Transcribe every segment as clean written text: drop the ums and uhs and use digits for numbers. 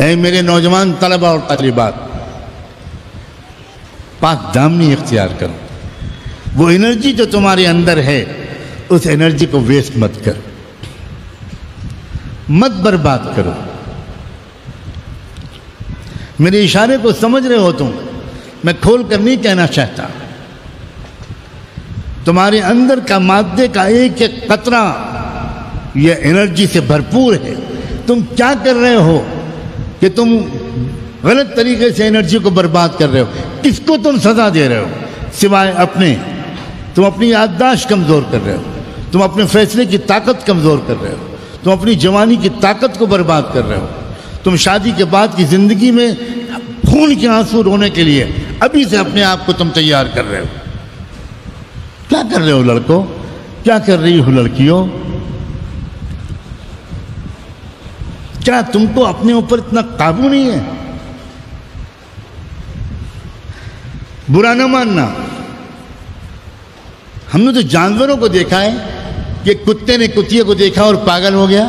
اے میرے نوجوان طلبہ اور طالبات، پاک دامنی اختیار کرو. وہ انرجی جو تمہارے اندر ہے اس انرجی کو ویسٹ مت کرو، مت برباد کرو. میرے اشارے کو سمجھ رہے ہو تم، میں کھول کر نہیں کہنا چاہتا. تمہارے اندر کا مادے کا ایک ایک قطرہ یہ انرجی سے بھرپور ہے. تم کیا کر رہے ہو کہ تم غلط طریقے سے انرجی کو برباد کر رہے ہو؟ کس کو تم سزا دے رہے ہو سوائے اپنے؟ تم اپنی یادداشت کمزور کر رہے ہو، تم اپنے فیصلے کی طاقت کمزور کر رہے ہو، تم اپنی جوانی کی طاقت کو برباد کر رہے ہو. تم شادی کے بعد کی زندگی میں خون کے آنسو رونے کے لیے ابھی سے اپنے آپ کو تم تیار کر رہے ہو. کیا کر رہے ہو لڑکوں؟ کیا کر رہی ہو لڑکیوں؟ کیا تم کو اپنے اوپر اتنا قابو نہیں ہے؟ برا نہ ماننا، ہم نے تو جانوروں کو دیکھا ہے کہ کتے نے کتیے کو دیکھا اور پاگل ہو گیا.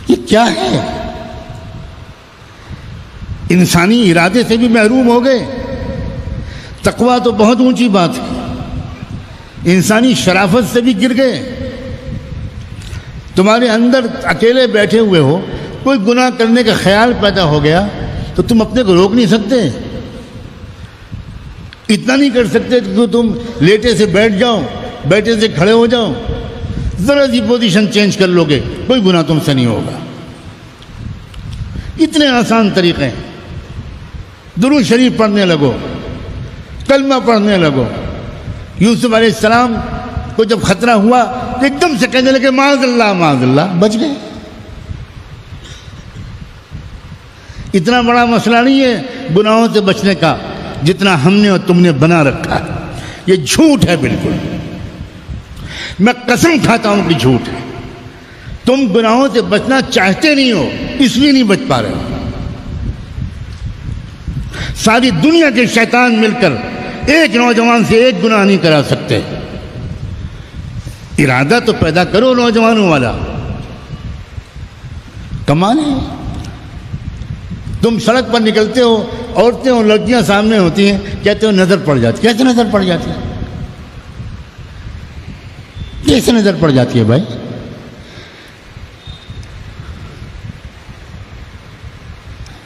یہ کیا ہے؟ انسانی ارادے سے بھی محروم ہو گئے. تقویٰ تو بہت اونچی بات ہے، انسانی شرافت سے بھی گر گئے. تمہارے اندر اکیلے بیٹھے ہوئے ہو، کوئی گناہ کرنے کا خیال پیدا ہو گیا تو تم اپنے کو روک نہیں سکتے. اتنا نہیں کر سکتے کہ تم لیٹے سے بیٹھ جاؤ، بیٹھے سے کھڑے ہو جاؤ، ذرا سی پوزیشن چینج کر لو گے کوئی گناہ تم سے نہیں ہوگا. اتنے آسان طریقے ہیں. درود شریف پڑھنے لگو، کلمہ پڑھنے لگو. یوسف علیہ السلام کو جب خطرہ ہوا تو ایک دم سے کہنے لگے معاذ اللہ، بچ گئے. اتنا بڑا مسئلہ نہیں ہے گناہوں سے بچنے کا جتنا ہم نے اور تم نے بنا رکھا ہے. یہ جھوٹ ہے بالکل، میں قسم کھاتا ہوں کہ جھوٹ ہے. تم گناہوں سے بچنا چاہتے نہیں ہو، اس لیے نہیں بچ پا رہے ہو. ساری دنیا کے شیطان مل کر ایک نوجوان سے ایک گناہ نہیں کرا سکتے. ارادہ تو پیدا کرو نوجوانوں والا. کمال ہے. تم سڑک پر نکلتے ہو، عورتیں اور لڑکیاں سامنے ہوتی ہیں، کہتے ہو نظر پڑ جاتی. کیسے نظر پڑ جاتی ہے؟ کیسے نظر پڑ جاتی ہے بھائی؟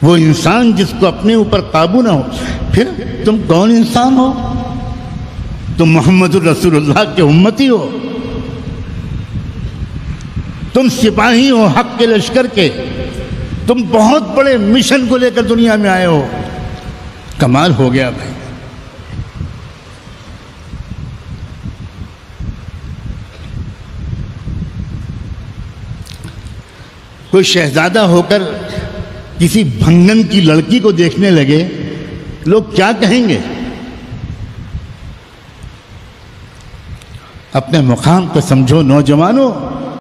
وہ انسان جس کو اپنے اوپر قابو نہ ہو، پھر تم کون انسان ہو؟ تم محمد الرسول اللہ کے امتی ہو، تم سپاہی ہو حق کے لشکر کے، تم بہت بڑے مشن کو لے کر دنیا میں آئے ہو. کمال ہو گیا بھائی. کوئی شہزادہ ہو کر کسی بھنگن کی لڑکی کو دیکھنے لگے، لوگ کیا کہیں گے؟ اپنے مقام کو سمجھو نوجوانوں.